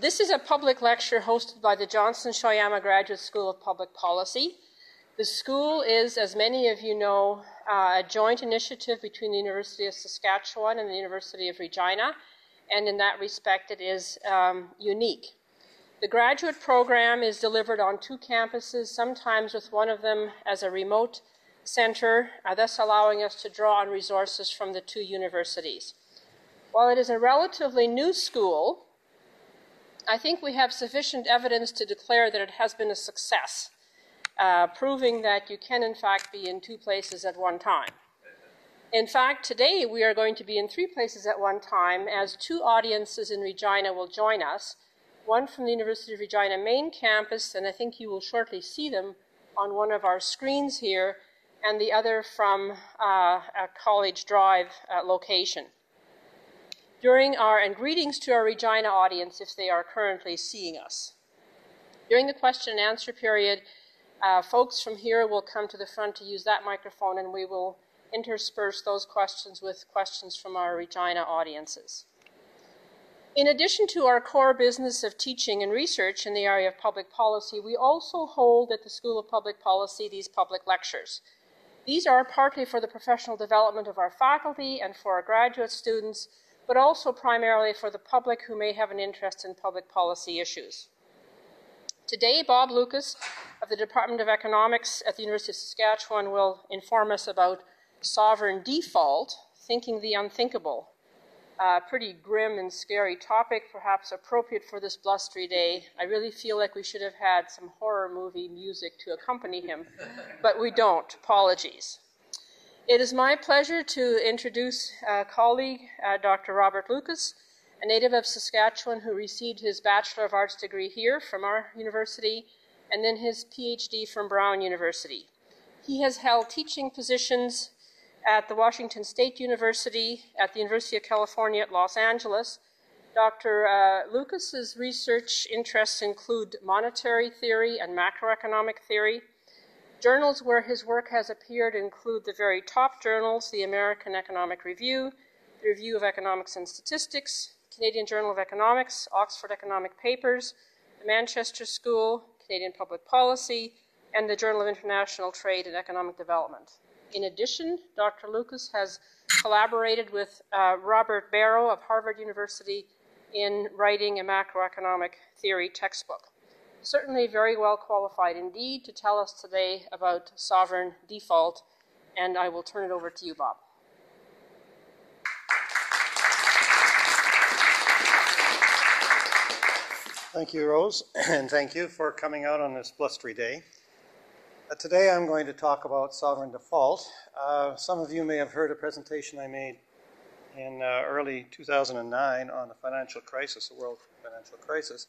This is a public lecture hosted by the Johnson Shoyama Graduate School of Public Policy. The school is, as many of you know, a joint initiative between the University of Saskatchewan and the University of Regina, and in that respect it is unique. The graduate program is delivered on 2 campuses, sometimes with one of them as a remote center, thus allowing us to draw on resources from the 2 universities. While it is a relatively new school, I think we have sufficient evidence to declare that it has been a success, proving that you can in fact be in 2 places at one time. In fact, today we are going to be in 3 places at one time, as 2 audiences in Regina will join us, one from the University of Regina main campus, and I think you will shortly see them on one of our screens here, and the other from a College Drive location. And greetings to our Regina audience if they are currently seeing us. During the question and answer period, folks from here will come to the front to use that microphone, and we will intersperse those questions with questions from our Regina audiences. In addition to our core business of teaching and research in the area of public policy, we also hold at the School of Public Policy these public lectures. These are partly for the professional development of our faculty and for our graduate students, but also primarily for the public who may have an interest in public policy issues. Today, Bob Lucas of the Department of Economics at the University of Saskatchewan will inform us about sovereign default, thinking the unthinkable. A pretty grim and scary topic, perhaps appropriate for this blustery day. I really feel like we should have had some horror movie music to accompany him, but we don't. Apologies. It is my pleasure to introduce a colleague, Dr. Robert Lucas, a native of Saskatchewan who received his Bachelor of Arts degree here from our university, and then his Ph.D. from Brown University. He has held teaching positions at the Washington State University, at the University of California at Los Angeles. Dr. Lucas's research interests include monetary theory and macroeconomic theory. Journals where his work has appeared include the very top journals, the American Economic Review, the Review of Economics and Statistics, Canadian Journal of Economics, Oxford Economic Papers, the Manchester School, Canadian Public Policy, and the Journal of International Trade and Economic Development. In addition, Dr. Lucas has collaborated with Robert Barro of Harvard University in writing a macroeconomic theory textbook. Certainly very well qualified indeed to tell us today about sovereign default, and I will turn it over to you, Bob. Thank you, Rose, and thank you for coming out on this blustery day. Today I'm going to talk about sovereign default. Some of you may have heard a presentation I made in early 2009 on the financial crisis, the world financial crisis.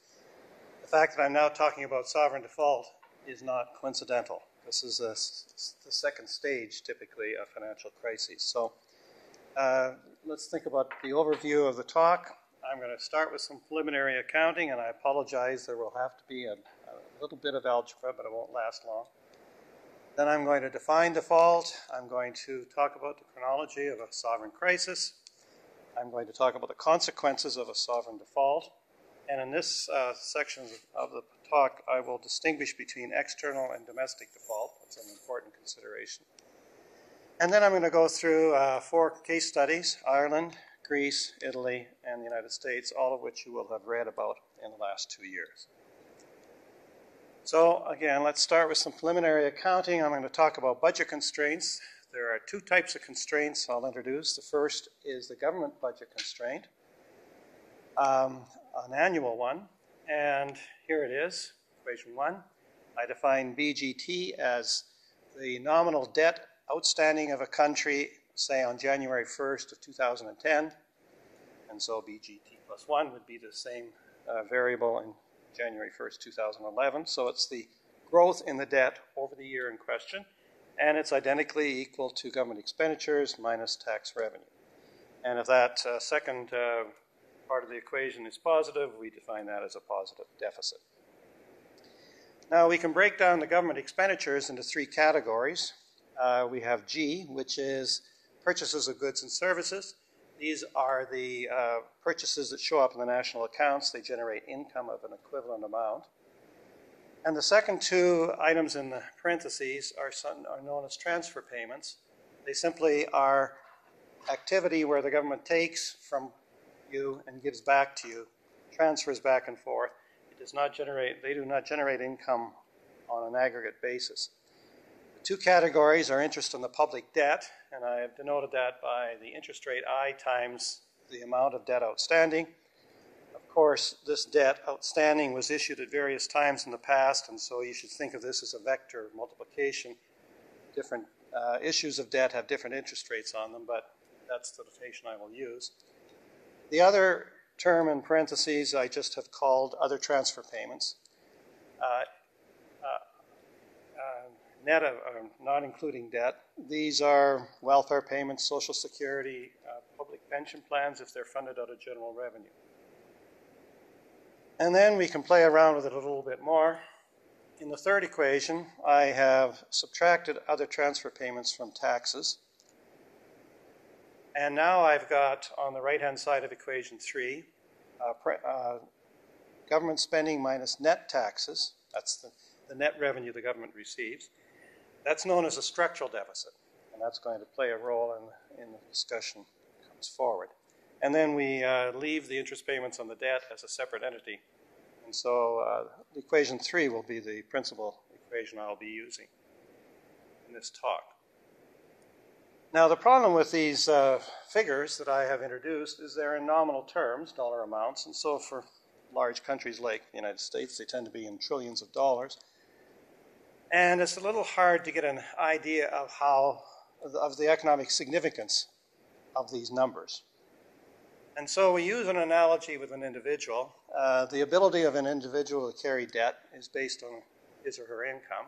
The fact that I'm now talking about sovereign default is not coincidental. This is the second stage, typically, of financial crises. So let's think about the overview of the talk. I'm going to start with some preliminary accounting, and I apologize, there will have to be a little bit of algebra, but it won't last long. Then I'm going to define default. I'm going to talk about the chronology of a sovereign crisis. I'm going to talk about the consequences of a sovereign default. And in this section of the talk, I will distinguish between external and domestic default. That's an important consideration. And then I'm going to go through 4 case studies: Ireland, Greece, Italy, and the United States, all of which you will have read about in the last 2 years. So again, let's start with some preliminary accounting. I'm going to talk about budget constraints. There are 2 types of constraints I'll introduce. The first is the government budget constraint, an annual one. And here it is, equation 1. I define BGT as the nominal debt outstanding of a country, say on January 1st of 2010. And so BGT plus 1 would be the same variable in January 1st, 2011. So it's the growth in the debt over the year in question, and it's identically equal to government expenditures minus tax revenue. And if that second part of the equation is positive, we define that as a positive deficit. Now we can break down the government expenditures into 3 categories. We have G, which is purchases of goods and services. These are the purchases that show up in the national accounts. They generate income of an equivalent amount. And the second two items in the parentheses are known as transfer payments. They simply are activity where the government takes from you and gives back to you, transfers back and forth. They do not generate income on an aggregate basis. The two categories are interest on the public debt, and I have denoted that by the interest rate I times the amount of debt outstanding. Of course, this debt outstanding was issued at various times in the past, and so you should think of this as a vector multiplication. Different issues of debt have different interest rates on them, but that's the notation I will use. The other term in parentheses I just have called other transfer payments. Net of, not including debt. These are welfare payments, Social Security, public pension plans if they're funded out of general revenue. And then we can play around with it a little bit more. In the third equation, I have subtracted other transfer payments from taxes. And now I've got, on the right-hand side of equation 3, government spending minus net taxes. That's the net revenue the government receives. That's known as a structural deficit, and that's going to play a role in the discussion that comes forward. And then we leave the interest payments on the debt as a separate entity. And so equation 3 will be the principal equation I'll be using in this talk. Now, the problem with these figures that I have introduced is they're in nominal terms, dollar amounts, and so for large countries like the United States, they tend to be in trillions of dollars. And it's a little hard to get an idea of the economic significance of these numbers. And so we use an analogy with an individual. The ability of an individual to carry debt is based on his or her income.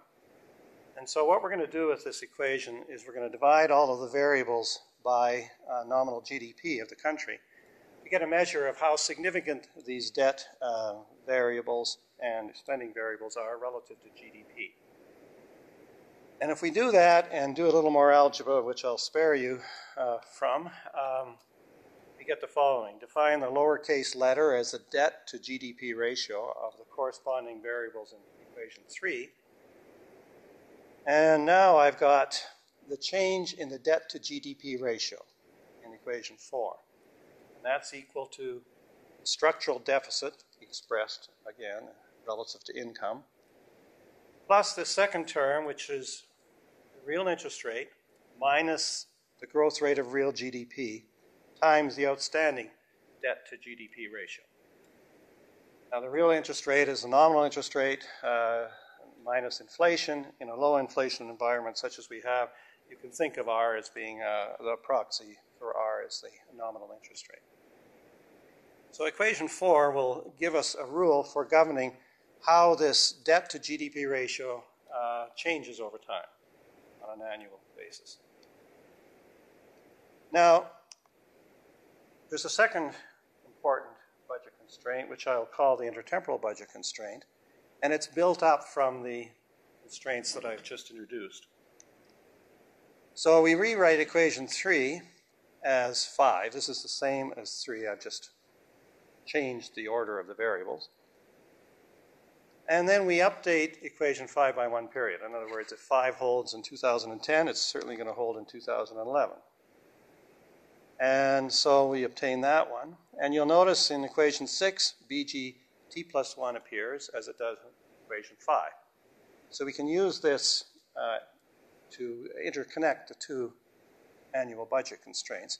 And so what we're going to do with this equation is we're going to divide all of the variables by nominal GDP of the country to get a measure of how significant these debt variables and spending variables are relative to GDP. And if we do that and do a little more algebra, which I'll spare you from, we get the following. Define the lowercase letter as the debt to GDP ratio of the corresponding variables in equation 3. And now I've got the change in the debt to GDP ratio in equation 4. And that's equal to structural deficit expressed, again, relative to income, plus the second term, which is the real interest rate minus the growth rate of real GDP times the outstanding debt to GDP ratio. Now, the real interest rate is the nominal interest rate minus inflation. In a low inflation environment such as we have, you can think of R as being the proxy for R as the nominal interest rate. So equation 4 will give us a rule for governing how this debt to GDP ratio changes over time on an annual basis. Now, there's a second important budget constraint, which I'll call the intertemporal budget constraint, and it's built up from the constraints that I've just introduced. So we rewrite equation 3 as 5. This is the same as 3. I've just changed the order of the variables. And then we update equation 5 by one period. In other words, if 5 holds in 2010, it's certainly going to hold in 2011. And so we obtain that one. And you'll notice in equation 6, BG T plus 1 appears as it does in equation 5. So we can use this to interconnect the two annual budget constraints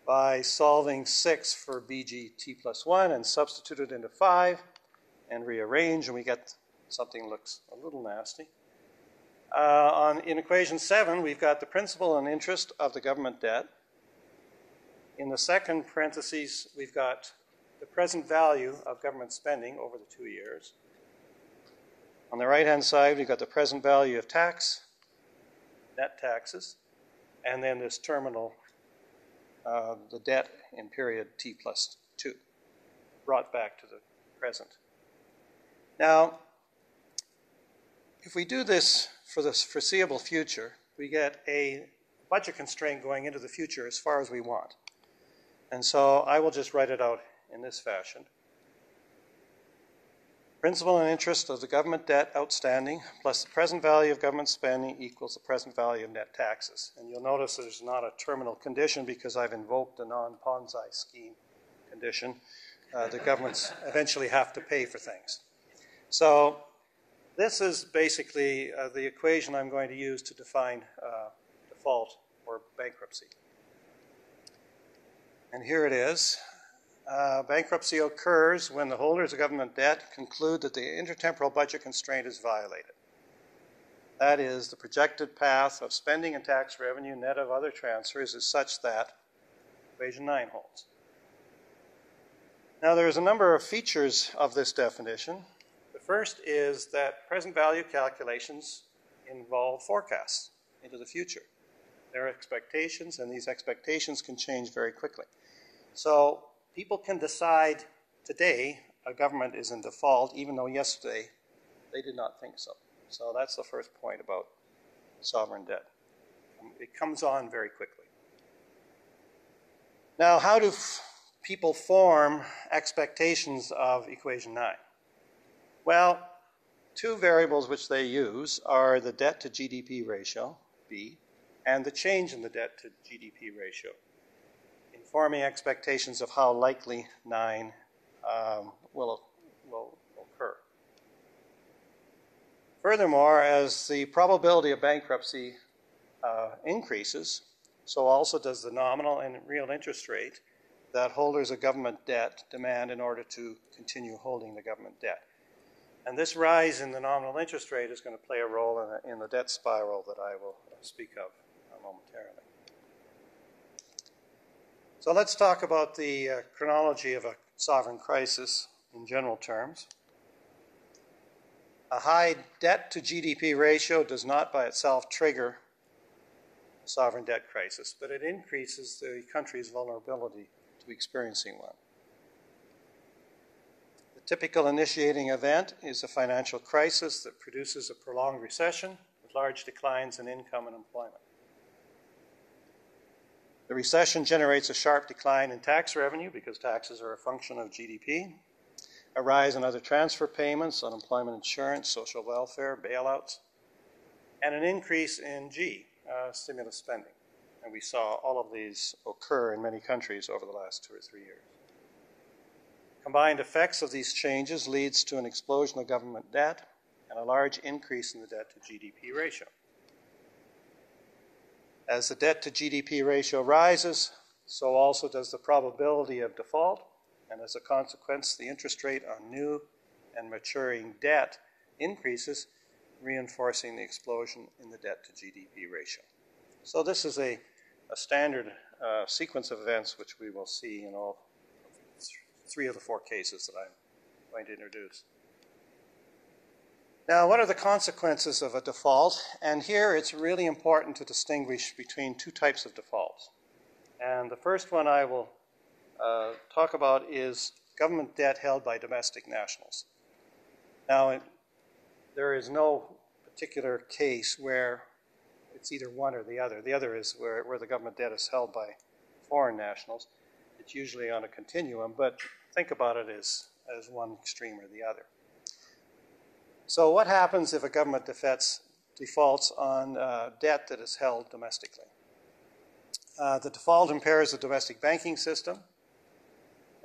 by solving 6 for BG T plus 1 and substitute it into 5 and rearrange, and we get something that looks a little nasty. In equation 7, we've got the principal and interest of the government debt. In the second parentheses, we've got the present value of government spending over the 2 years. On the right-hand side, we've got the present value of tax, net taxes, and then this terminal, the debt in period T plus 2, brought back to the present. Now, if we do this for the foreseeable future, we get a budget constraint going into the future as far as we want. And so I will just write it out in this fashion. Principal and interest of the government debt outstanding plus the present value of government spending equals the present value of net taxes. And you'll notice there's not a terminal condition because I've invoked the non-Ponzi scheme condition. The governments eventually have to pay for things. So this is basically the equation I'm going to use to define default or bankruptcy. And here it is. Bankruptcy occurs when the holders of government debt conclude that the intertemporal budget constraint is violated. That is, the projected path of spending and tax revenue net of other transfers is such that equation 9 holds. Now, there's a number of features of this definition. The first is that present value calculations involve forecasts into the future. There are expectations, and these expectations can change very quickly. So people can decide today a government is in default, even though yesterday they did not think so. So that's the first point about sovereign debt. It comes on very quickly. Now, how do people form expectations of equation 9? Well, two variables which they use are the debt to GDP ratio, B, and the change in the debt to GDP ratio, forming expectations of how likely 9 will occur. Furthermore, as the probability of bankruptcy increases, so also does the nominal and real interest rate that holders of government debt demand in order to continue holding the government debt. And this rise in the nominal interest rate is going to play a role in the debt spiral that I will speak of momentarily. So let's talk about the chronology of a sovereign crisis in general terms. A high debt to GDP ratio does not by itself trigger a sovereign debt crisis, but it increases the country's vulnerability to experiencing one. The typical initiating event is a financial crisis that produces a prolonged recession with large declines in income and employment. The recession generates a sharp decline in tax revenue because taxes are a function of GDP, a rise in other transfer payments, unemployment insurance, social welfare, bailouts, and an increase in stimulus spending. And we saw all of these occur in many countries over the last 2 or 3 years. Combined effects of these changes leads to an explosion of government debt and a large increase in the debt to GDP ratio. As the debt to GDP ratio rises, so also does the probability of default, and as a consequence, the interest rate on new and maturing debt increases, reinforcing the explosion in the debt to GDP ratio. So this is a standard sequence of events which we will see in all 3 of the 4 cases that I'm going to introduce. Now, what are the consequences of a default? And here it's really important to distinguish between 2 types of defaults. And the first one I will talk about is government debt held by domestic nationals. Now, there is no particular case where it's either one or the other. The other is where the government debt is held by foreign nationals. It's usually on a continuum, but think about it as one extreme or the other. So what happens if a government defaults on debt that is held domestically? The default impairs the domestic banking system,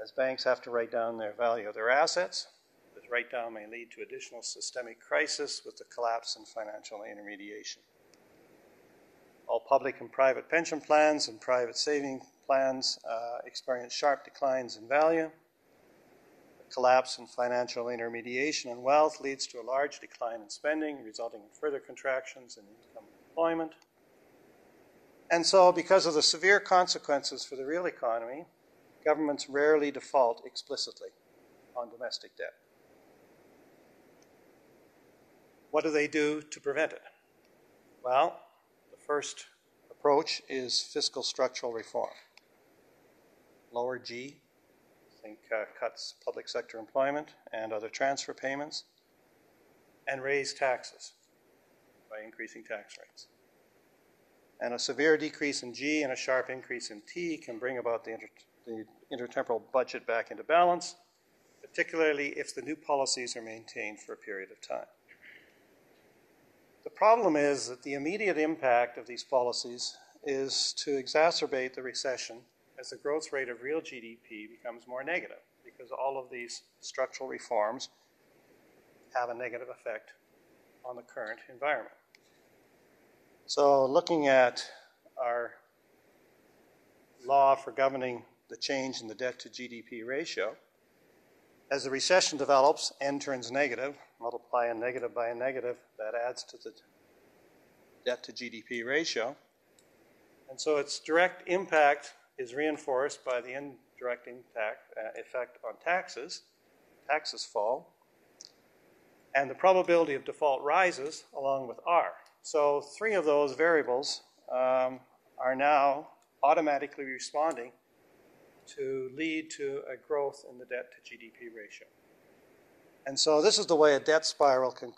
as banks have to write down their value of their assets. This write-down may lead to additional systemic crisis with the collapse in financial intermediation. All public and private pension plans and private saving plans experience sharp declines in value. Collapse in financial intermediation and wealth leads to a large decline in spending, resulting in further contractions in income and employment. And so, because of the severe consequences for the real economy, governments rarely default explicitly on domestic debt. What do they do to prevent it? Well, the first approach is fiscal structural reform. Lower G, cuts public sector employment and other transfer payments, and raise taxes by increasing tax rates. And a severe decrease in G and a sharp increase in T can bring about the the intertemporal budget back into balance, particularly if the new policies are maintained for a period of time. The problem is that the immediate impact of these policies is to exacerbate the recession as the growth rate of real GDP becomes more negative, because all of these structural reforms have a negative effect on the current environment. So looking at our law for governing the change in the debt to GDP ratio, as the recession develops, n turns negative, multiply a negative by a negative, that adds to the debt to GDP ratio. And so its direct impact is reinforced by the indirect effect on taxes. Taxes fall. And the probability of default rises along with R. So three of those variables are now automatically responding to lead to a growth in the debt to GDP ratio. And so this is the way a debt spiral can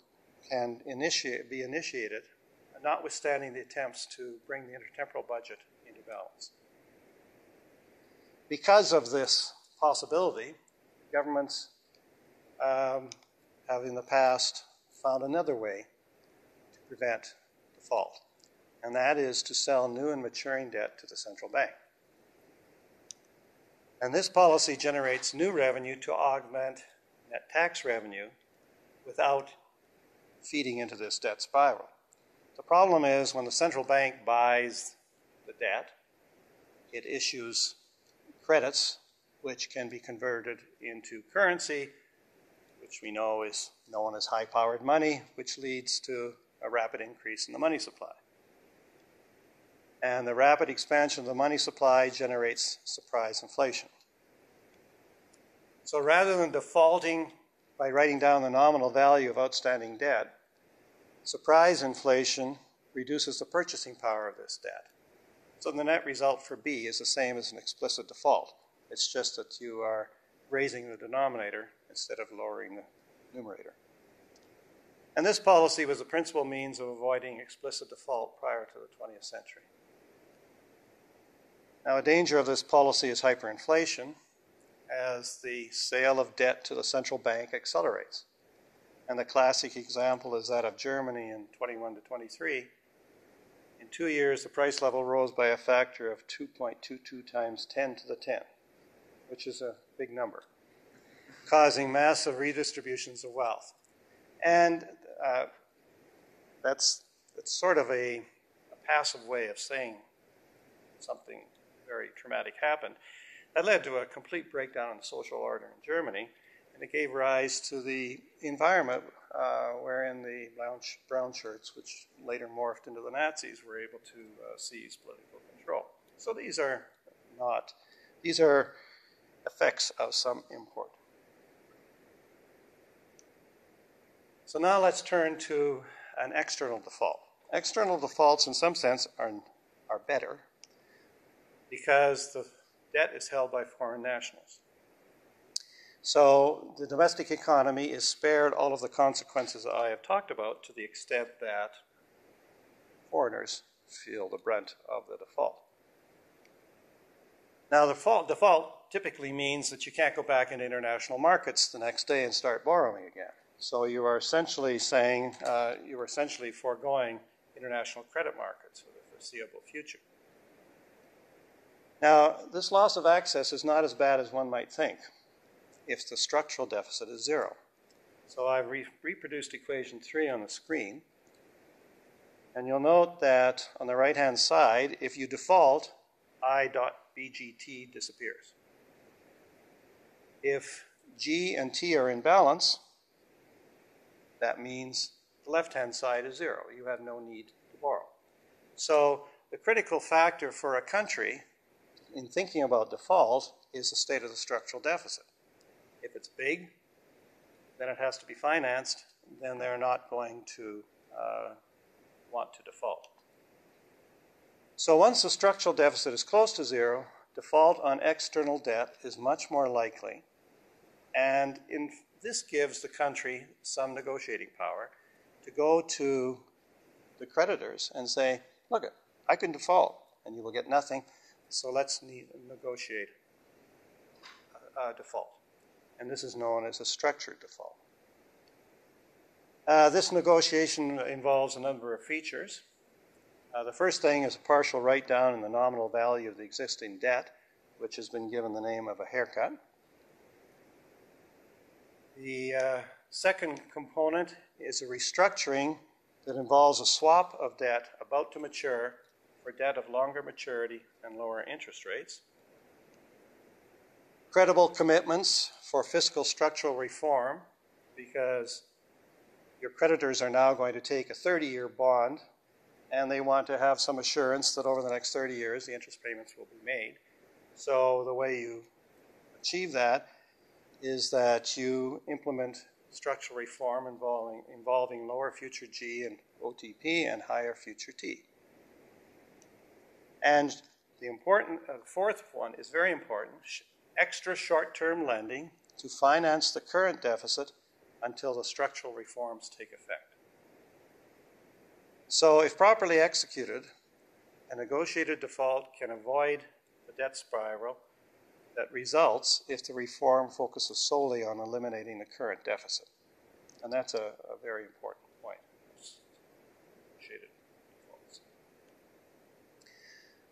be initiated, notwithstanding the attempts to bring the intertemporal budget into balance. Because of this possibility, governments have in the past found another way to prevent default, and that is to sell new and maturing debt to the central bank. And this policy generates new revenue to augment net tax revenue without feeding into this debt spiral. The problem is when the central bank buys the debt, it issues credits which can be converted into currency, which we know is known as high-powered money, which leads to a rapid increase in the money supply. And the rapid expansion of the money supply generates surprise inflation. So rather than defaulting by writing down the nominal value of outstanding debt, surprise inflation reduces the purchasing power of this debt. So the net result for B is the same as an explicit default. It's just that you are raising the denominator instead of lowering the numerator. And this policy was the principal means of avoiding explicit default prior to the 20th century. Now, a danger of this policy is hyperinflation, as the sale of debt to the central bank accelerates. And the classic example is that of Germany in 21 to 23. In 2 years, the price level rose by a factor of 2.22 times 10 to the 10, which is a big number, causing massive redistributions of wealth. And that's sort of a passive way of saying something very traumatic happened. That led to a complete breakdown in social order in Germany, and it gave rise to the environment wherein the brown shirts, which later morphed into the Nazis, were able to seize political control. So these are effects of some import. So now let's turn to an external default. External defaults, in some sense, are better because the debt is held by foreign nationals. So the domestic economy is spared all of the consequences that I have talked about to the extent that foreigners feel the brunt of the default. Now, the default typically means that you can't go back into international markets the next day and start borrowing again. So you are essentially saying, you are essentially foregoing international credit markets for the foreseeable future. Now, this loss of access is not as bad as one might think if the structural deficit is zero. So I've reproduced equation 3 on the screen. And you'll note that on the right-hand side, if you default, I dot BGT disappears. If G and T are in balance, that means the left-hand side is zero. You have no need to borrow. So the critical factor for a country in thinking about default is the state of the structural deficit. If it's big, then it has to be financed, then they're not going to want to default. So once the structural deficit is close to zero, default on external debt is much more likely, and this gives the country some negotiating power to go to the creditors and say, look, I can default and you will get nothing, so let's negotiate default. And this is known as a structured default. This negotiation involves a number of features. The first thing is a partial write-down in the nominal value of the existing debt, which has been given the name of a haircut. The second component is a restructuring that involves a swap of debt about to mature for debt of longer maturity and lower interest rates. Credible commitments for fiscal structural reform, because your creditors are now going to take a 30-year bond and they want to have some assurance that over the next 30 years the interest payments will be made. So the way you achieve that is that you implement structural reform involving lower future G and OTP and higher future T. And the fourth one is very important, extra short-term lending to finance the current deficit until the structural reforms take effect. So if properly executed, a negotiated default can avoid the debt spiral that results if the reform focuses solely on eliminating the current deficit. And that's a very important point. Negotiated defaults.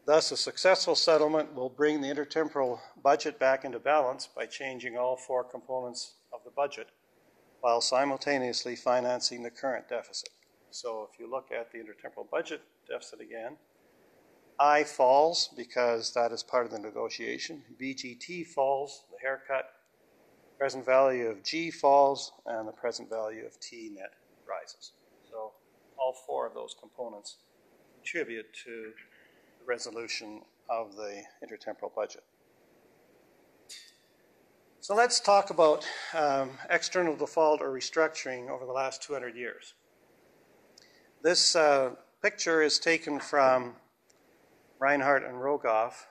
Thus, a successful settlement will bring the intertemporal budget back into balance by changing all four components of the budget while simultaneously financing the current deficit. So if you look at the intertemporal budget deficit again, I falls because that is part of the negotiation. BGT falls, the haircut. Present value of G falls, and the present value of T net rises. So all four of those components contribute to the resolution of the intertemporal budget. So let's talk about external default or restructuring over the last 200 years. This picture is taken from Reinhardt and Rogoff.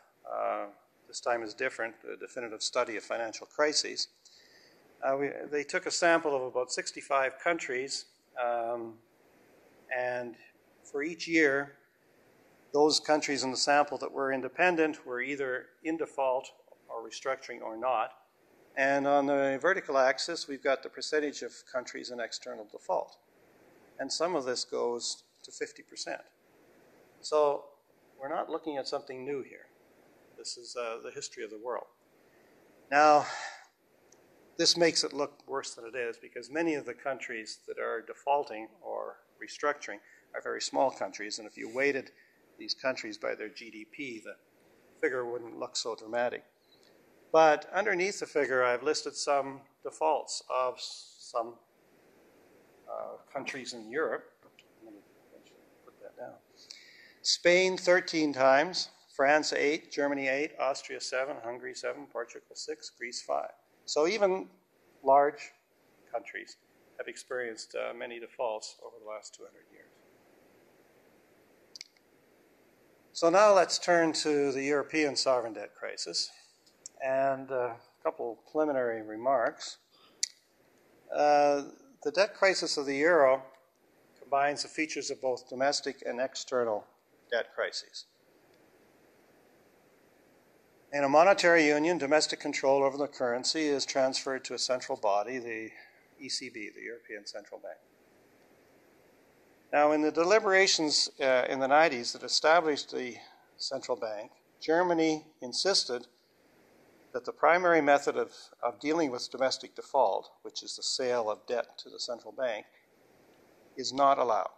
This time is different, the definitive study of financial crises. They took a sample of about 65 countries, and for each year, those countries in the sample that were independent were either in default or restructuring or not. And on the vertical axis, we've got the percentage of countries in external default. And some of this goes to 50%. So we're not looking at something new here. This is the history of the world. Now, this makes it look worse than it is because many of the countries that are defaulting or restructuring are very small countries, and if you weighted these countries by their GDP, the figure wouldn't look so dramatic. But underneath the figure, I've listed some defaults of some countries in Europe. Let me put that down. Spain 13 times, France 8, Germany 8, Austria 7, Hungary 7, Portugal 6, Greece 5. So even large countries have experienced many defaults over the last 200 years. So now let's turn to the European sovereign debt crisis and a couple preliminary remarks. The debt crisis of the euro combines the features of both domestic and external debt crises. In a monetary union, domestic control over the currency is transferred to a central body, the ECB, the European Central Bank. Now, in the deliberations in the 90s that established the central bank, Germany insisted that the primary method of dealing with domestic default, which is the sale of debt to the central bank, is not allowed,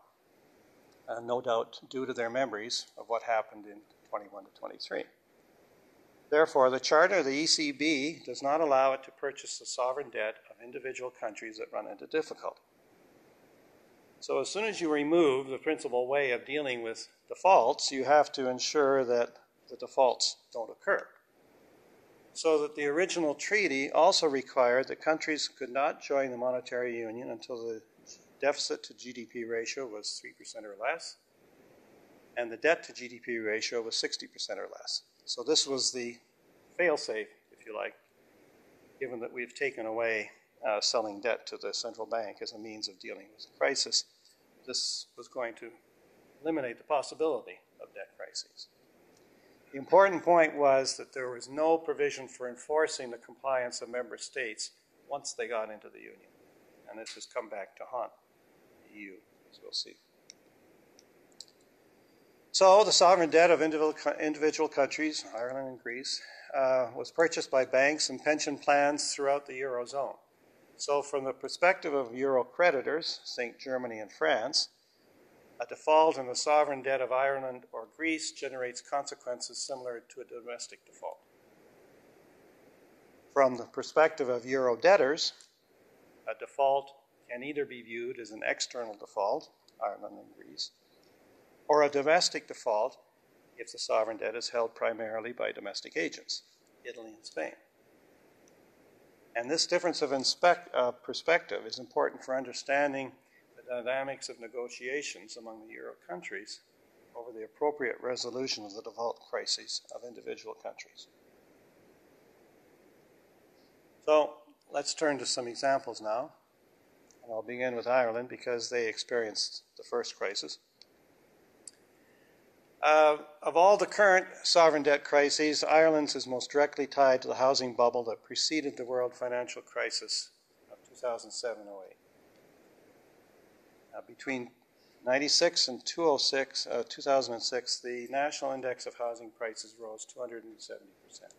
no doubt due to their memories of what happened in 21 to 23. Therefore, the charter of the ECB does not allow it to purchase the sovereign debt of individual countries that run into difficulty. So as soon as you remove the principal way of dealing with defaults, you have to ensure that the defaults don't occur. So that the original treaty also required that countries could not join the monetary union until the deficit to GDP ratio was 3% or less, and the debt to GDP ratio was 60% or less. So this was the fail-safe, if you like, given that we've taken away selling debt to the central bank as a means of dealing with the crisis. This was going to eliminate the possibility of debt crises. The important point was that there was no provision for enforcing the compliance of member states once they got into the Union. And this has come back to haunt the EU, as we'll see. So the sovereign debt of individual countries, Ireland and Greece, was purchased by banks and pension plans throughout the Eurozone. So from the perspective of Euro creditors, think Germany and France, a default in the sovereign debt of Ireland or Greece generates consequences similar to a domestic default. From the perspective of Euro debtors, a default can either be viewed as an external default, Ireland and Greece, or a domestic default if the sovereign debt is held primarily by domestic agents, Italy and Spain. And this difference of perspective is important for understanding the dynamics of negotiations among the Euro countries over the appropriate resolution of the default crises of individual countries. So let's turn to some examples now. And I'll begin with Ireland because they experienced the first crisis. Of all the current sovereign debt crises, Ireland's is most directly tied to the housing bubble that preceded the world financial crisis of 2007-08. Between 1996 and 2006, the national index of housing prices rose 270%.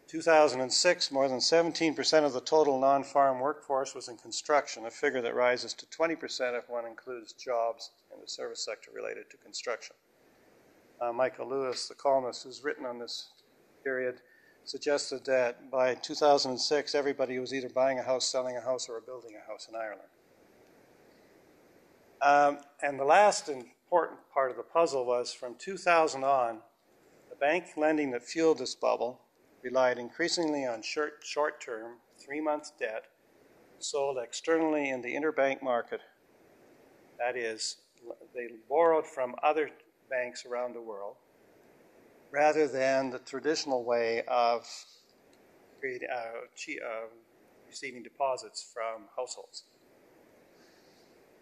2006, more than 17% of the total non-farm workforce was in construction, a figure that rises to 20% if one includes jobs in the service sector related to construction. Michael Lewis, the columnist who's written on this period, suggested that by 2006, everybody was either buying a house, selling a house, or building a house in Ireland. And the last important part of the puzzle was from 2000 on, the bank lending that fueled this bubble relied increasingly on short-term, 3-month debt sold externally in the interbank market. That is, they borrowed from other banks around the world rather than the traditional way of receiving deposits from households.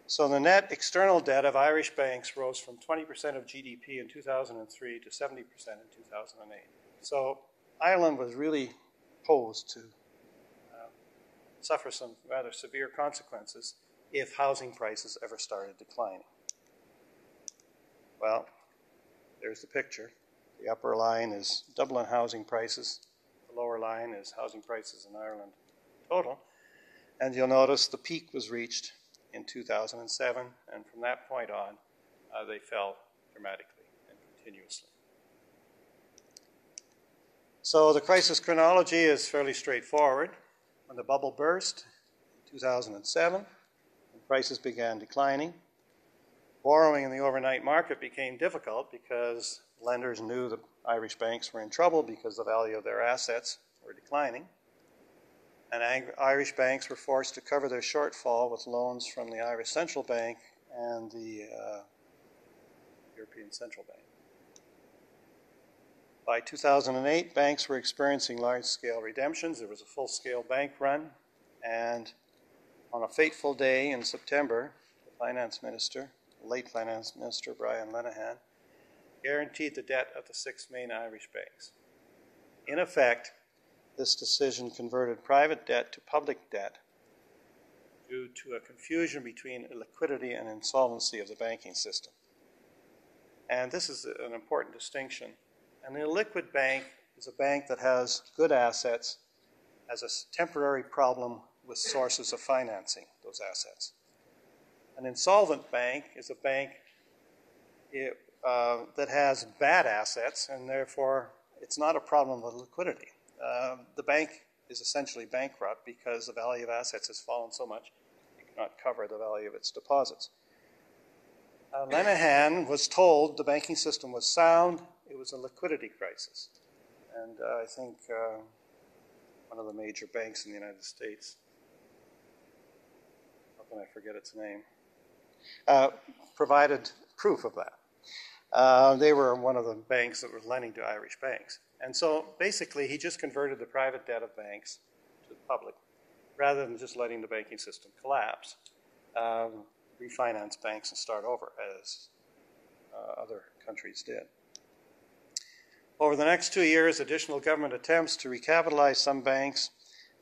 So the net external debt of Irish banks rose from 20% of GDP in 2003 to 70% in 2008. So Ireland was really posed to suffer some rather severe consequences if housing prices ever started declining. Well, there's the picture. The upper line is Dublin housing prices. The lower line is housing prices in Ireland total. And you'll notice the peak was reached in 2007, and from that point on, they fell dramatically and continuously. So the crisis chronology is fairly straightforward. When the bubble burst in 2007, and prices began declining, borrowing in the overnight market became difficult because lenders knew the Irish banks were in trouble because the value of their assets were declining. And Irish banks were forced to cover their shortfall with loans from the Irish Central Bank and the European Central Bank. By 2008, banks were experiencing large-scale redemptions. There was a full-scale bank run, and on a fateful day in September, the late finance minister, Brian Lenihan, guaranteed the debt of the 6 main Irish banks. In effect, this decision converted private debt to public debt due to a confusion between illiquidity and insolvency of the banking system. And this is an important distinction. An illiquid bank is a bank that has good assets, has a temporary problem with sources of financing those assets. An insolvent bank is a bank that has bad assets, and therefore it's not a problem with liquidity. The bank is essentially bankrupt because the value of assets has fallen so much it cannot cover the value of its deposits. Lenihan was told the banking system was sound. It was a liquidity crisis. And I think one of the major banks in the United States, how can I forget its name, provided proof of that. They were one of the banks that was lending to Irish banks. And so basically he just converted the private debt of banks to the public rather than just letting the banking system collapse, refinance banks and start over as other countries did. Over the next 2 years, additional government attempts to recapitalize some banks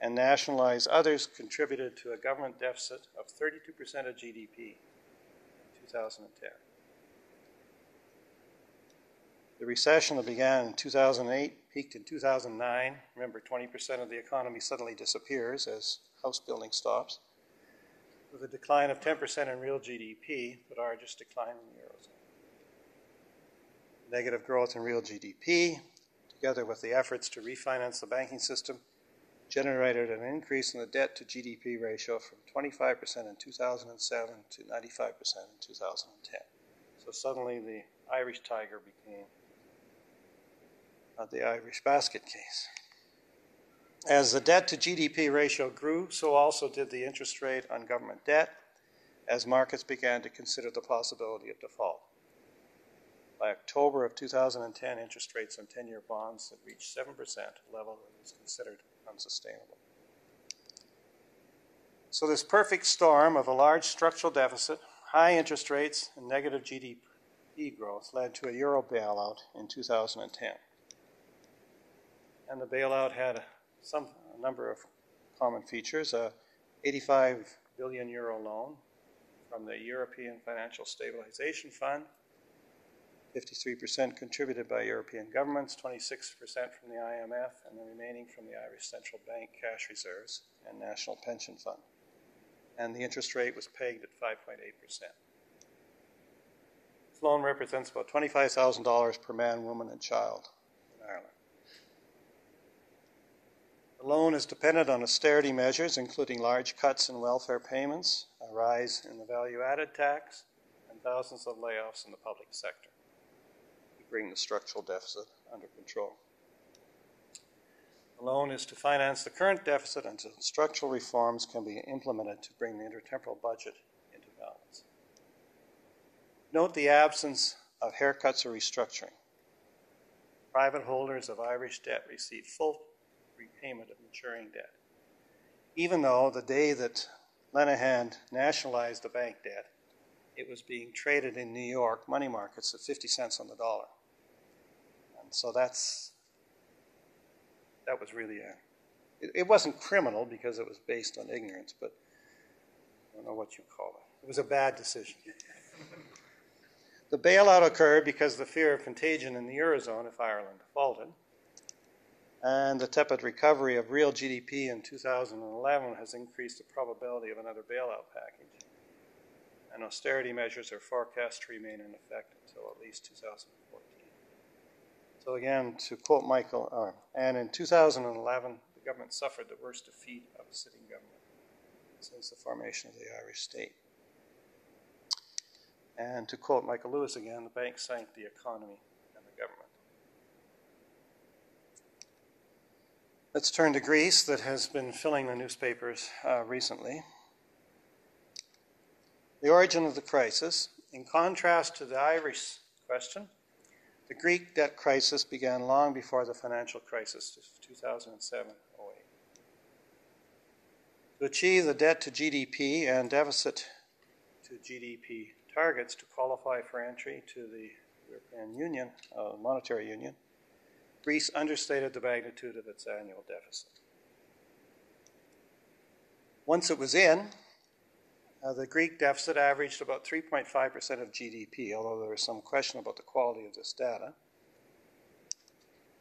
and nationalize others contributed to a government deficit of 32% of GDP in 2010. The recession that began in 2008 peaked in 2009. Remember, 20% of the economy suddenly disappears as house building stops, with a decline of 10% in real GDP, the largest decline in the Eurozone. Negative growth in real GDP, together with the efforts to refinance the banking system, generated an increase in the debt to GDP ratio from 25% in 2007 to 95% in 2010. So suddenly the Irish tiger became the Irish basket case. As the debt to GDP ratio grew, so also did the interest rate on government debt, as markets began to consider the possibility of default. By October of 2010, interest rates on 10-year bonds had reached 7%, a level that was considered unsustainable. So this perfect storm of a large structural deficit, high interest rates, and negative GDP growth led to a euro bailout in 2010. And the bailout had a number of common features: a 85 billion euro loan from the European Financial Stabilization Fund, 53% contributed by European governments, 26% from the IMF, and the remaining from the Irish Central Bank cash reserves and National Pension Fund. And the interest rate was pegged at 5.8%. This loan represents about $25,000 per man, woman, and child in Ireland. The loan is dependent on austerity measures, including large cuts in welfare payments, a rise in the value-added tax, and thousands of layoffs in the public sector to bring the structural deficit under control. The loan is to finance the current deficit until structural reforms can be implemented to bring the intertemporal budget into balance. Note the absence of haircuts or restructuring. Private holders of Irish debt receive full repayment of maturing debt, even though the day that Lenihan nationalized the bank debt, it was being traded in New York money markets at 50 cents on the dollar. And so that was really it wasn't criminal because it was based on ignorance, but I don't know what you call it. It was a bad decision. The bailout occurred because of the fear of contagion in the Eurozone if Ireland defaulted. And the tepid recovery of real GDP in 2011 has increased the probability of another bailout package. And austerity measures are forecast to remain in effect until at least 2014. So again, to quote Michael, and in 2011, the government suffered the worst defeat of a sitting government since the formation of the Irish state. And to quote Michael Lewis again, the bank sank the economy and the government. Let's turn to Greece, that has been filling the newspapers recently. The origin of the crisis. In contrast to the Irish question, the Greek debt crisis began long before the financial crisis of 2007-08. To achieve the debt to GDP and deficit to GDP targets to qualify for entry to the European Union, monetary union, Greece understated the magnitude of its annual deficit. Once it was in, the Greek deficit averaged about 3.5% of GDP, although there is some question about the quality of this data.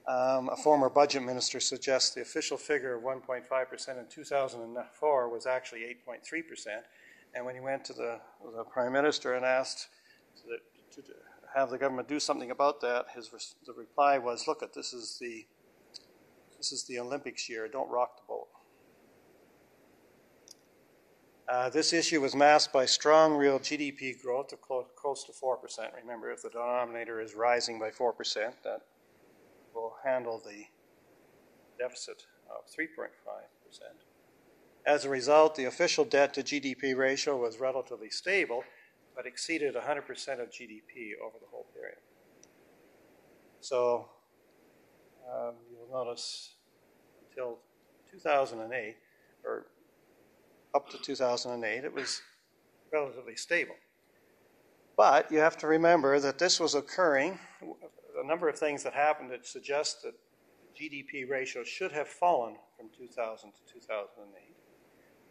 A former budget minister suggests the official figure of 1.5% in 2004 was actually 8.3%, and when he went to the Prime Minister and asked to have the government do something about that, the reply was, look, this is the Olympics year, don't rock the boat. This issue was masked by strong real GDP growth of close to 4%. Remember, if the denominator is rising by 4%, that will handle the deficit of 3.5%. As a result, the official debt to GDP ratio was relatively stable, but exceeded 100% of GDP over the whole period. So you'll notice until 2008, or up to 2008, it was relatively stable. But you have to remember that this was occurring, a number of things that happened that suggest that the GDP ratio should have fallen from 2000 to 2008.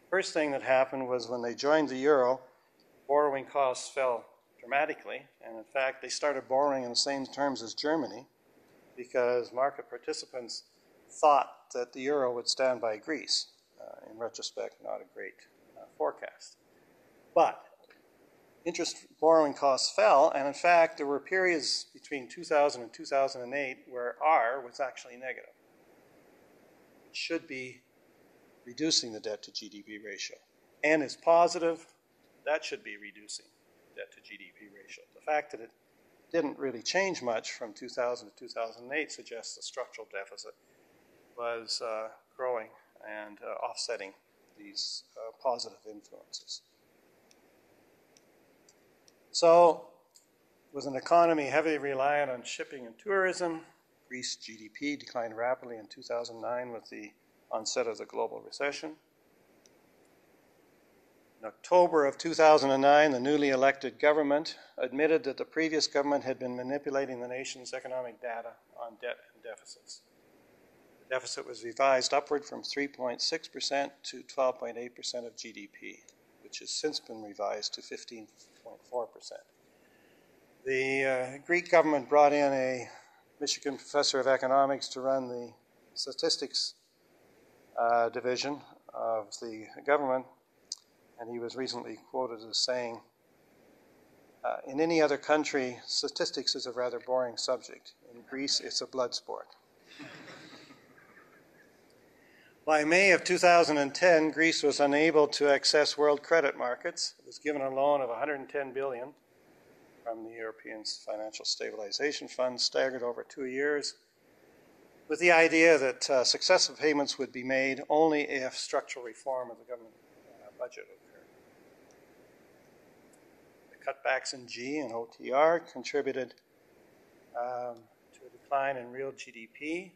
First thing that happened was when they joined the euro, borrowing costs fell dramatically, and in fact they started borrowing in the same terms as Germany because market participants thought that the euro would stand by Greece. In retrospect, not a great forecast. But interest borrowing costs fell, and in fact there were periods between 2000 and 2008 where R was actually negative. It should be reducing the debt to GDP ratio. N is positive, that should be reducing debt to GDP ratio. The fact that it didn't really change much from 2000 to 2008 suggests the structural deficit was growing and offsetting these positive influences. So, with an economy heavily reliant on shipping and tourism, Greece's GDP declined rapidly in 2009 with the onset of the global recession. In October of 2009, the newly elected government admitted that the previous government had been manipulating the nation's economic data on debt and deficits. The deficit was revised upward from 3.6% to 12.8% of GDP, which has since been revised to 15.4%. The Greek government brought in a Michigan professor of economics to run the statistics division of the government, and he was recently quoted as saying, in any other country, statistics is a rather boring subject. In Greece, it's a blood sport. By May of 2010, Greece was unable to access world credit markets. It was given a loan of 110 billion from the European Financial Stabilization Fund, staggered over 2 years, with the idea that successive payments would be made only if structural reform of the government budget occurred. The cutbacks in G and OTR contributed to a decline in real GDP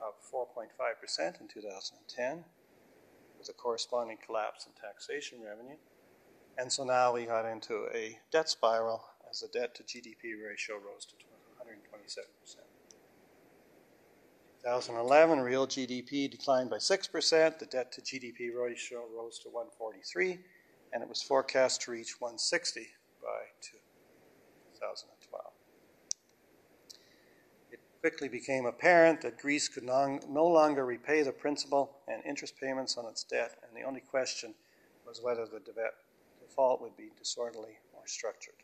of 4.5% in 2010, with a corresponding collapse in taxation revenue. And so now we got into a debt spiral as the debt to GDP ratio rose to 127%. 2011, real GDP declined by 6%, the debt to GDP ratio rose to 143, and it was forecast to reach 160 by 2012. It quickly became apparent that Greece could no longer repay the principal and interest payments on its debt, and the only question was whether the default would be disorderly or structured.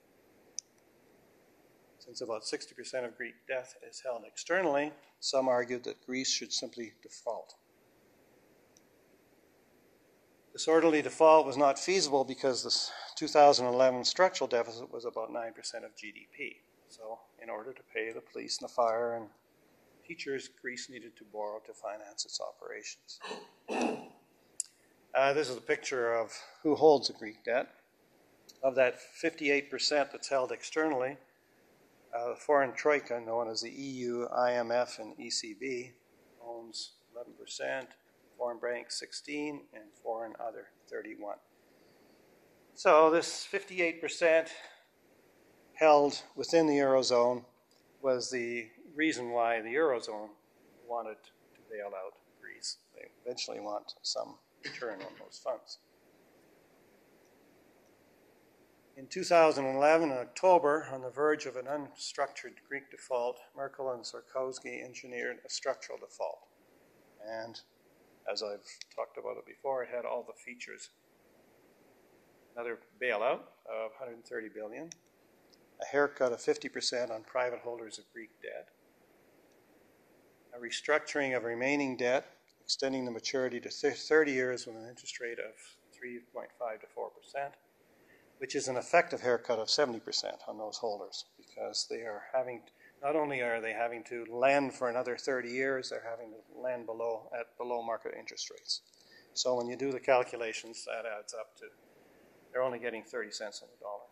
Since about 60% of Greek debt is held externally, some argued that Greece should simply default. Disorderly default was not feasible because the 2011 structural deficit was about 9% of GDP. So, in order to pay the police and the fire and teachers, Greece needed to borrow to finance its operations. This is a picture of who holds the Greek debt. Of that 58% that's held externally, the foreign troika, known as the EU, IMF, and ECB, owns 11%, foreign banks 16%, and foreign other 31%. So this 58% held within the Eurozone was the reason why the Eurozone wanted to bail out Greece. They eventually want some return on those funds. In 2011, in October, on the verge of an unstructured Greek default, Merkel and Sarkozy engineered a structural default. And as I've talked about it before, it had all the features. Another bailout of 130 billion, a haircut of 50% on private holders of Greek debt, a restructuring of remaining debt, extending the maturity to 30 years with an interest rate of 3.5 to 4%, which is an effective haircut of 70% on those holders, because they are having, not only are they having to lend for another 30 years, they're having to lend at below market interest rates. So when you do the calculations, that adds up to, they're only getting 30 cents on the dollar.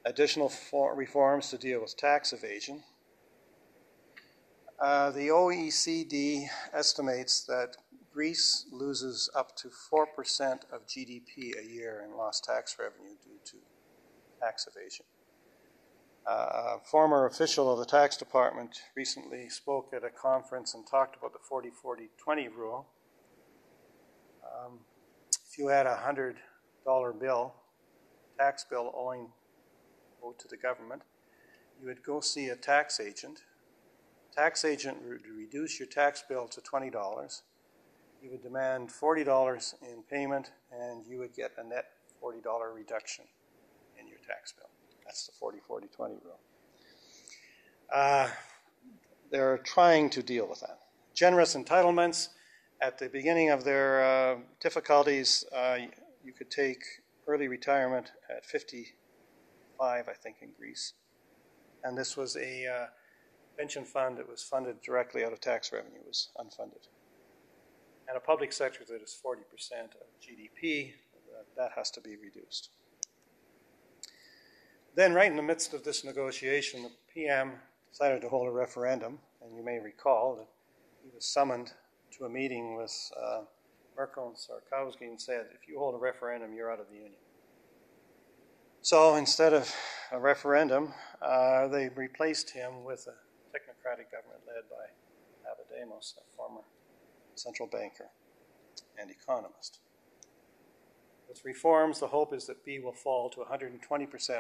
Additional reforms to deal with tax evasion. The OECD estimates that Greece loses up to 4% of GDP a year in lost tax revenue due to tax evasion. A former official of the tax department recently spoke at a conference and talked about the 40-40-20 rule. If you had a $100 bill, tax bill owed to the government, you would go see a tax agent. Tax agent would reduce your tax bill to $20. You would demand $40 in payment, and you would get a net $40 reduction in your tax bill. That's the 40-40-20 rule. They're trying to deal with that. Generous entitlements. At the beginning of their difficulties, you could take early retirement at 55, I think, in Greece. And this was a pension fund that was funded directly out of tax revenue. It was unfunded. And a public sector that is 40% of GDP, that has to be reduced. Then right in the midst of this negotiation, the PM decided to hold a referendum, and you may recall that he was summoned to a meeting with Merkel and Sarkozy and said, if you hold a referendum, you're out of the Union. So instead of a referendum, they replaced him with a technocratic government led by Papademos, a former central banker and economist. With reforms, the hope is that B will fall to 120%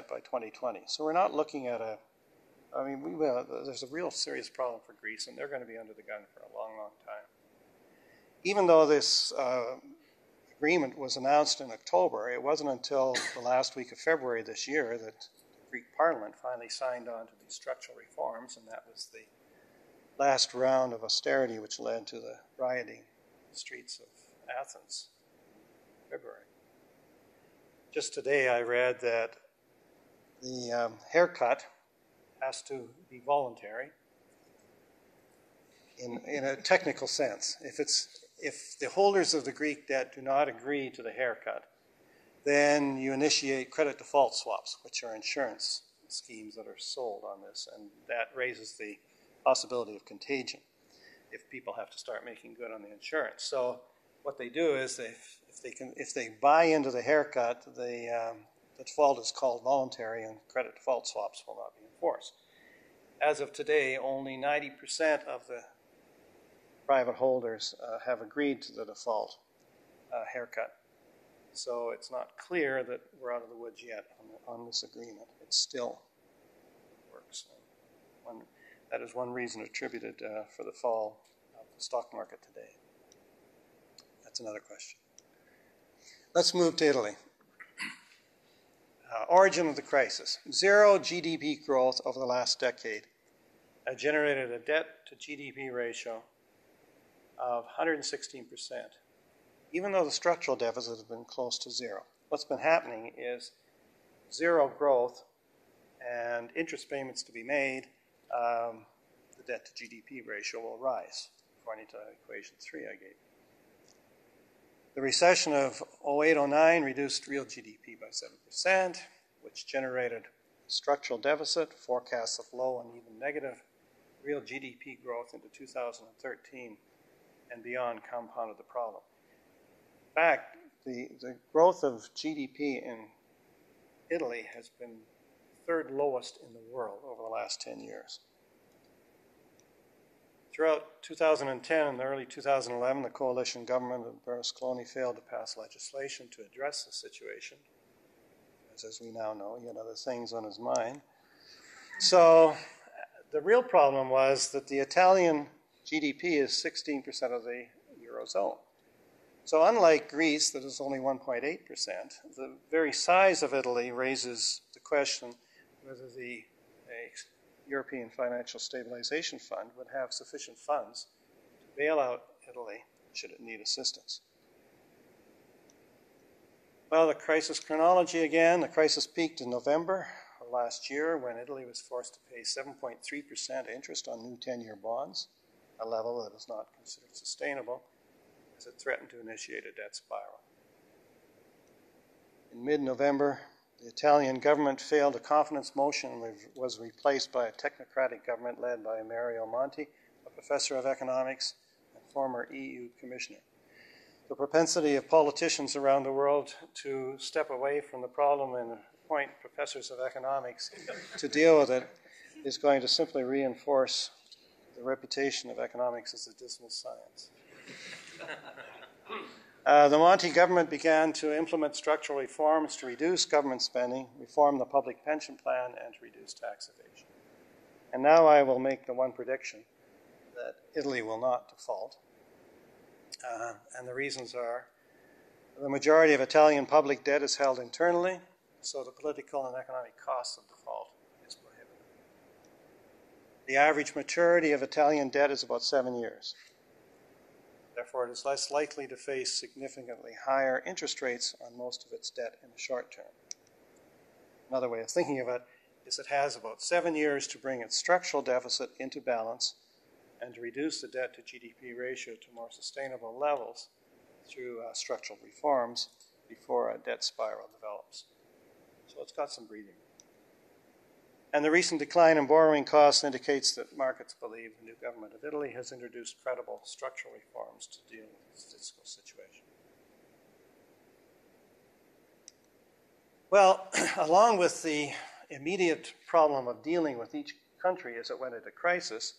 by 2020. So we're not looking at there's a real serious problem for Greece, and they're going to be under the gun for a long, long time. Even though this agreement was announced in October, it wasn't until the last week of February this year that the Greek Parliament finally signed on to these structural reforms, and that was the last round of austerity which led to the rioting in the streets of Athens in February. Just today I read that the haircut has to be voluntary in a technical sense. If the holders of the Greek debt do not agree to the haircut, then you initiate credit default swaps, which are insurance schemes that are sold on this, and that raises the possibility of contagion if people have to start making good on the insurance. So what they do is if they buy into the haircut, the default is called voluntary, and credit default swaps will not be enforced. As of today, only 90% of the private holders have agreed to the default haircut. So it's not clear that we're out of the woods yet on this agreement. It still works. That is one reason attributed for the fall of the stock market today. That's another question. Let's move to Italy. Origin of the crisis. Zero GDP growth over the last decade generated a debt to GDP ratio of 116%, even though the structural deficit has been close to zero. What's been happening is zero growth and interest payments to be made, the debt to GDP ratio will rise, according to equation 3 I gave you. The recession of 08-09 reduced real GDP by 7%, which generated structural deficit, forecasts of low and even negative real GDP growth into 2013 and beyond compounded the problem. In fact, the growth of GDP in Italy has been third lowest in the world over the last 10 years. Throughout 2010 and early 2011, the coalition government of Berlusconi failed to pass legislation to address the situation. As we now know, he had other things on his mind. So the real problem was that the Italian GDP is 16% of the Eurozone. So unlike Greece, that is only 1.8%, the very size of Italy raises the question whether the European Financial Stabilization Fund would have sufficient funds to bail out Italy should it need assistance. Well, the crisis chronology again. The crisis peaked in November of last year when Italy was forced to pay 7.3% interest on new 10-year bonds, a level that is not considered sustainable, as it threatened to initiate a debt spiral. In mid-November, the Italian government failed a confidence motion and was replaced by a technocratic government led by Mario Monti, a professor of economics and former EU commissioner. The propensity of politicians around the world to step away from the problem and appoint professors of economics to deal with it is going to simply reinforce the reputation of economics as a dismal science. The Monti government began to implement structural reforms to reduce government spending, reform the public pension plan, and to reduce tax evasion. And now I will make the one prediction that Italy will not default. And the reasons are: the majority of Italian public debt is held internally, so the political and economic costs of default is prohibitive. The average maturity of Italian debt is about 7 years. Therefore, it is less likely to face significantly higher interest rates on most of its debt in the short term. Another way of thinking of it is it has about 7 years to bring its structural deficit into balance and to reduce the debt to GDP ratio to more sustainable levels through structural reforms before a debt spiral develops. So it's got some breathing. And the recent decline in borrowing costs indicates that markets believe the new government of Italy has introduced credible structural reforms to deal with its fiscal situation. Well, along with the immediate problem of dealing with each country as it went into crisis,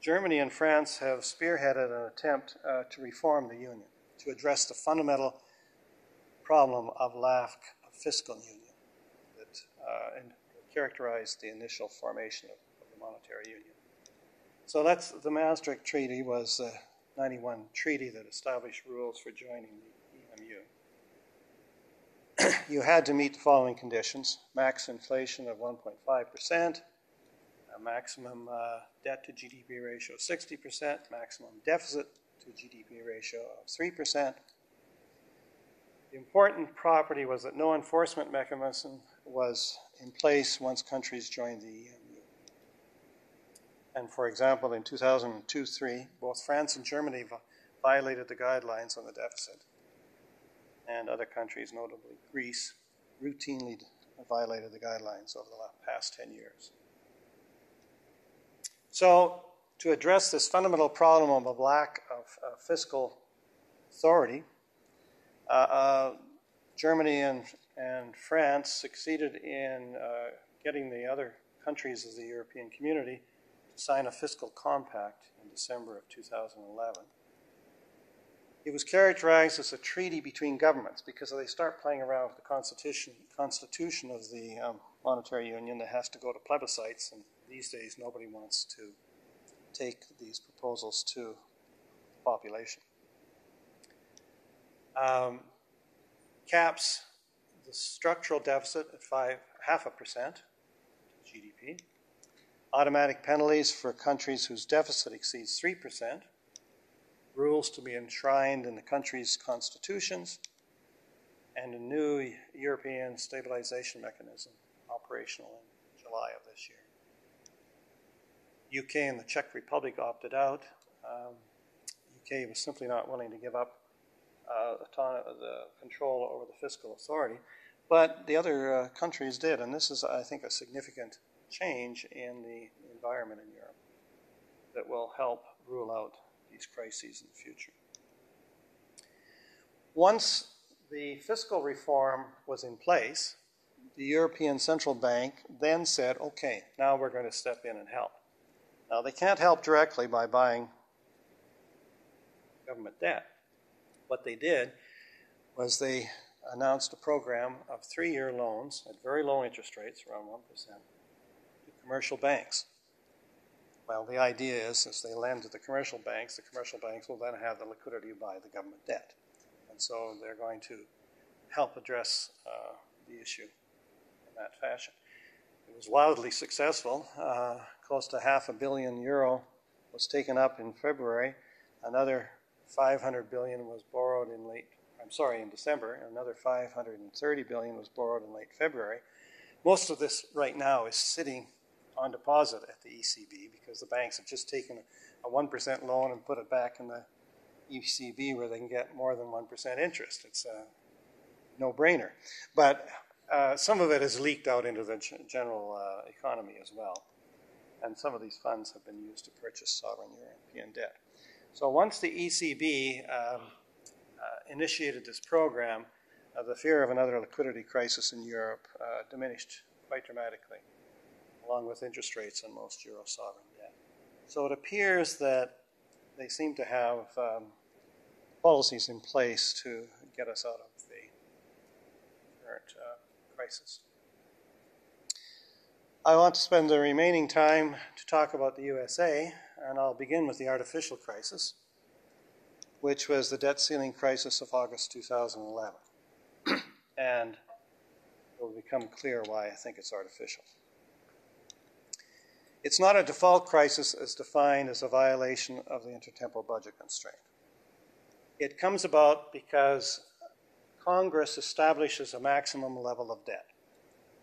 Germany and France have spearheaded an attempt to reform the Union, to address the fundamental problem of lack of fiscal union that characterized the initial formation of the monetary union. So that's the Maastricht Treaty was the 91 treaty that established rules for joining the EMU. You had to meet the following conditions: max inflation of 1.5%, a maximum debt to GDP ratio of 60%, maximum deficit to GDP ratio of 3%. The important property was that no enforcement mechanism was in place once countries joined the EMU. And for example, in 2002-03, both France and Germany violated the guidelines on the deficit. And other countries, notably Greece, routinely violated the guidelines over the past 10 years. So, to address this fundamental problem of lack of fiscal authority, Germany and France succeeded in getting the other countries of the European community to sign a Fiscal Compact in December of 2011. It was characterized as a treaty between governments because if they start playing around with the constitution of the monetary union, that has to go to plebiscites, and these days nobody wants to take these proposals to the population. Caps the structural deficit at 0.5% GDP, automatic penalties for countries whose deficit exceeds 3%, rules to be enshrined in the country's constitutions, and a new European stabilization mechanism operational in July of this year. UK and the Czech Republic opted out. UK was simply not willing to give up the control over the fiscal authority, but the other countries did, and this is, I think, a significant change in the environment in Europe that will help rule out these crises in the future. Once the fiscal reform was in place, the European Central Bank then said, okay, now we're going to step in and help. Now, they can't help directly by buying government debt. What they did was they announced a program of 3-year loans at very low interest rates, around 1%, to commercial banks. Well, the idea is, as they lend to the commercial banks will then have the liquidity to buy the government debt. And so they're going to help address the issue in that fashion. It was wildly successful. Close to €500 million was taken up in February. Another 500 billion was borrowed in December. Another 530 billion was borrowed in late February. Most of this right now is sitting on deposit at the ECB because the banks have just taken a 1% loan and put it back in the ECB where they can get more than 1% interest. It's a no-brainer. But some of it has leaked out into the general economy as well. And some of these funds have been used to purchase sovereign European debt. So once the ECB initiated this program, the fear of another liquidity crisis in Europe diminished quite dramatically, along with interest rates on most Euro sovereign debt. So it appears that they seem to have policies in place to get us out of the current crisis. I want to spend the remaining time to talk about the USA, and I'll begin with the artificial crisis, which was the debt ceiling crisis of August 2011. And it will become clear why I think it's artificial. It's not a default crisis as defined as a violation of the intertemporal budget constraint. It comes about because Congress establishes a maximum level of debt.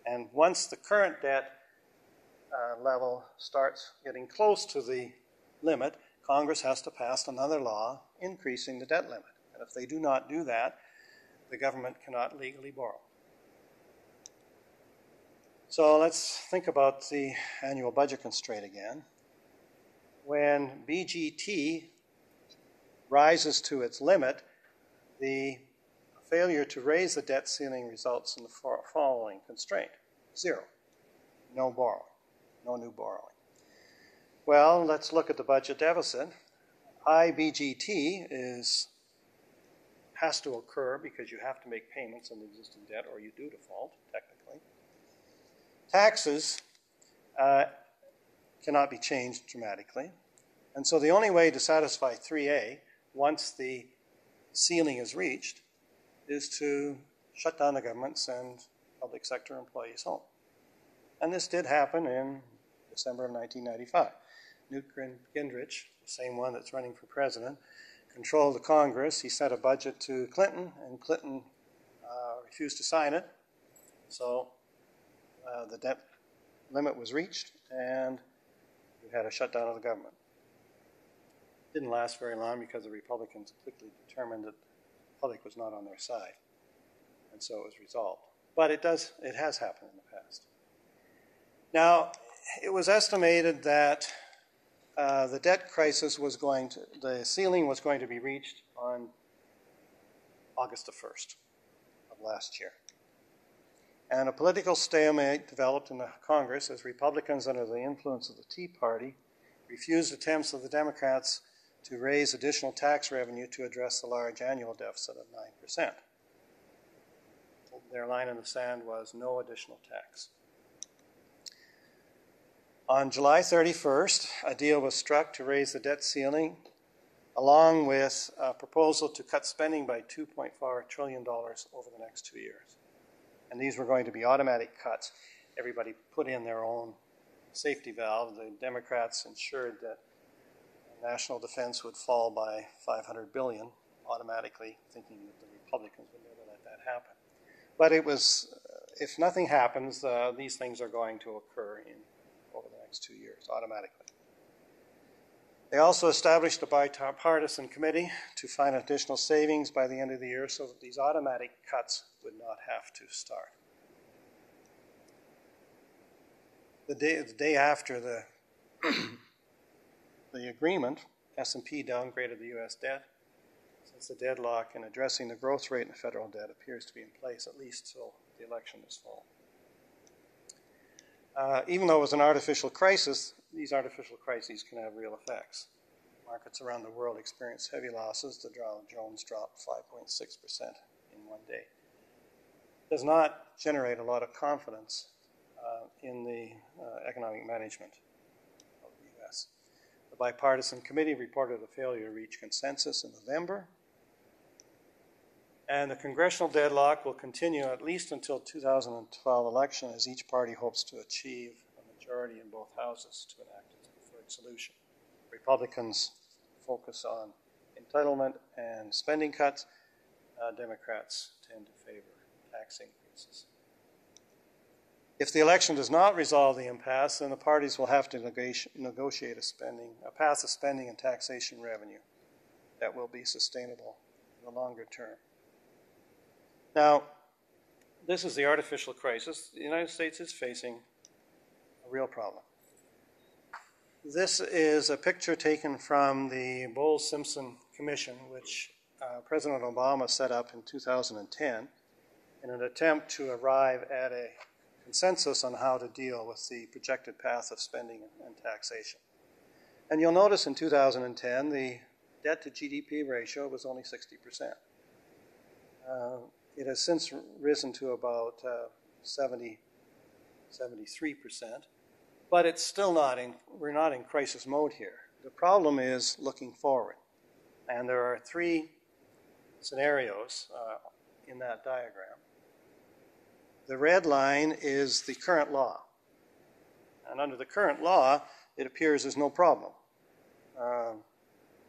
And once the current debt level starts getting close to the limit, Congress has to pass another law increasing the debt limit. And if they do not do that, the government cannot legally borrow. So let's think about the annual budget constraint again. When BGT rises to its limit, the failure to raise the debt ceiling results in the following constraint: 0, no borrowing, no new borrowing. Well, let's look at the budget deficit. High BGT has to occur because you have to make payments on the existing debt or you do default, technically. Taxes cannot be changed dramatically. And so the only way to satisfy 3A, once the ceiling is reached, is to shut down the government, send public sector employees home. And this did happen in December of 1995. Newt Gingrich, the same one that's running for president, controlled the Congress. He sent a budget to Clinton, and Clinton refused to sign it. So the debt limit was reached, and we had a shutdown of the government. It didn't last very long because the Republicans quickly determined that the public was not on their side, and so it was resolved. But it has happened in the past. Now, it was estimated that the debt crisis the ceiling was going to be reached on August the 1st of last year. And a political stalemate developed in the Congress as Republicans, under the influence of the Tea Party, refused attempts of the Democrats to raise additional tax revenue to address the large annual deficit of 9%. Their line in the sand was no additional tax. On July 31st, a deal was struck to raise the debt ceiling, along with a proposal to cut spending by $2.4 trillion over the next 2 years. And these were going to be automatic cuts. Everybody put in their own safety valve. The Democrats ensured that national defense would fall by $500 billion automatically, thinking that the Republicans would never let that happen. But it was, if nothing happens, these things are going to occur over the next 2 years automatically. They also established a bipartisan committee to find additional savings by the end of the year so that these automatic cuts would not have to start. The day after the agreement, S&P downgraded the U.S. debt, since the deadlock in addressing the growth rate in federal debt appears to be in place at least till the election this fall. Even though it was an artificial crisis, these artificial crises can have real effects. Markets around the world experienced heavy losses. The Dow Jones dropped 5.6% in one day. It does not generate a lot of confidence in the economic management of the U.S. The bipartisan committee reported a failure to reach consensus in November, and the congressional deadlock will continue at least until 2012 election, as each party hopes to achieve a majority in both houses to enact its preferred solution. Republicans focus on entitlement and spending cuts. Democrats tend to favor tax increases. If the election does not resolve the impasse, then the parties will have to negotiate a path of spending and taxation revenue that will be sustainable in the longer term. Now, this is the artificial crisis. The United States is facing a real problem. This is a picture taken from the Bowles-Simpson Commission, which President Obama set up in 2010 in an attempt to arrive at a consensus on how to deal with the projected path of spending and taxation. And you'll notice in 2010, the debt to GDP ratio was only 60%. It has since risen to about 73%, but it's still not in, we're not in crisis mode here. The problem is looking forward. And there are three scenarios in that diagram. The red line is the current law. And under the current law, it appears there's no problem.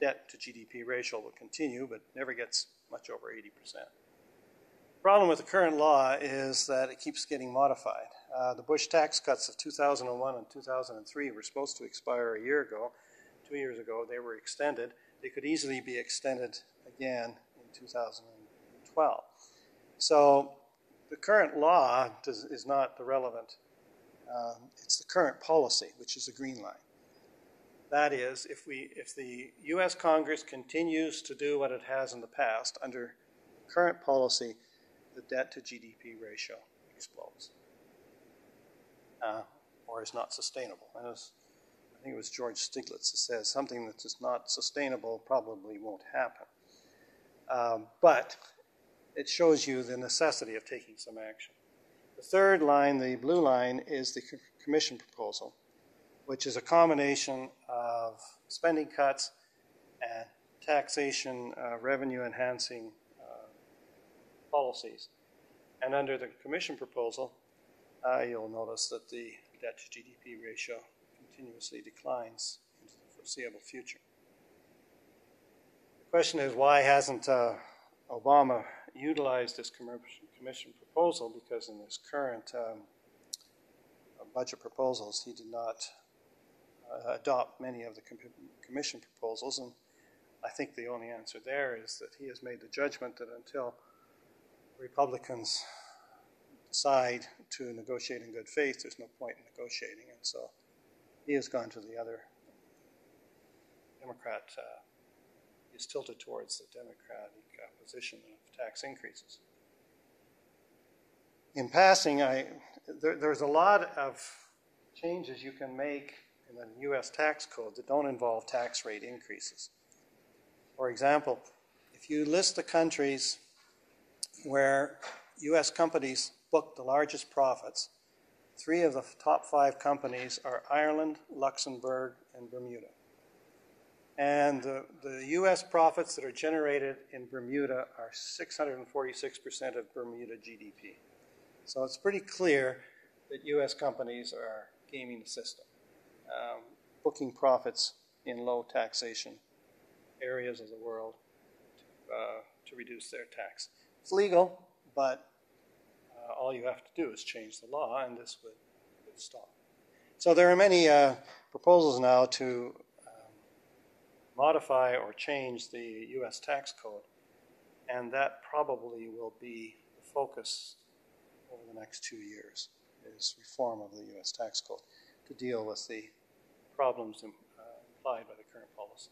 Debt to GDP ratio will continue, but never gets much over 80%. The problem with the current law is that it keeps getting modified. The Bush tax cuts of 2001 and 2003 were supposed to expire a year ago. 2 years ago, they were extended. They could easily be extended again in 2012. So the current law is not the relevant. It's the current policy, which is the green line. That is, if the U.S. Congress continues to do what it has in the past, under current policy, the debt to GDP ratio explodes, or is not sustainable. And I think it was George Stiglitz that says something that is not sustainable probably won't happen. But it shows you the necessity of taking some action. The third line, the blue line, is the Commission proposal, which is a combination of spending cuts and taxation revenue-enhancing policies. And under the Commission proposal, you'll notice that the debt to GDP ratio continuously declines into the foreseeable future. The question is, why hasn't Obama utilized this Commission proposal? Because in his current budget proposals, he did not adopt many of the Commission proposals, and I think the only answer there is that he has made the judgment that until Republicans decide to negotiate in good faith, there's no point in negotiating, and so he has gone to the other Democrat. He's tilted towards the Democratic position of tax increases. In passing, there's a lot of changes you can make in the U.S. tax code that don't involve tax rate increases. For example, if you list the countries where U.S. companies book the largest profits, 3 of the top 5 companies are Ireland, Luxembourg, and Bermuda. And the U.S. profits that are generated in Bermuda are 646% of Bermuda GDP. So it's pretty clear that U.S. companies are gaming the system, booking profits in low taxation areas of the world to reduce their tax. It's legal, but all you have to do is change the law, and this would stop. So there are many proposals now to modify or change the U.S. tax code, and that probably will be the focus over the next 2 years, is reform of the U.S. tax code to deal with the problems implied by the current policy.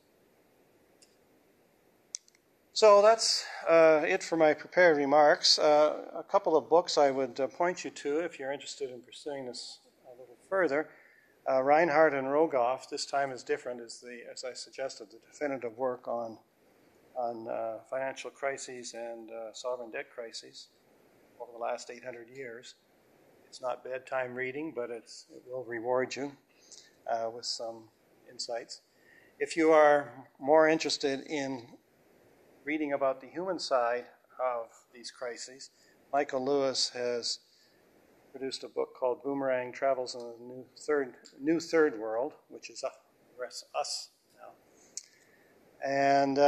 So that's it for my prepared remarks. A couple of books I would point you to if you're interested in pursuing this a little further. Reinhardt and Rogoff, this time is different, as I suggested, the definitive work on financial crises and sovereign debt crises over the last 800 years. It's not bedtime reading, but it will reward you with some insights. If you are more interested in reading about the human side of these crises, Michael Lewis has produced a book called Boomerang Travels in the New Third World, which is us now. And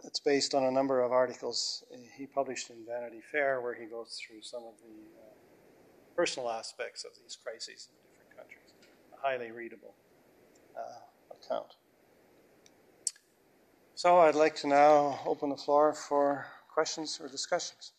it's based on a number of articles he published in Vanity Fair, where he goes through some of the personal aspects of these crises in different countries. A highly readable account. So I'd like to now open the floor for questions or discussions.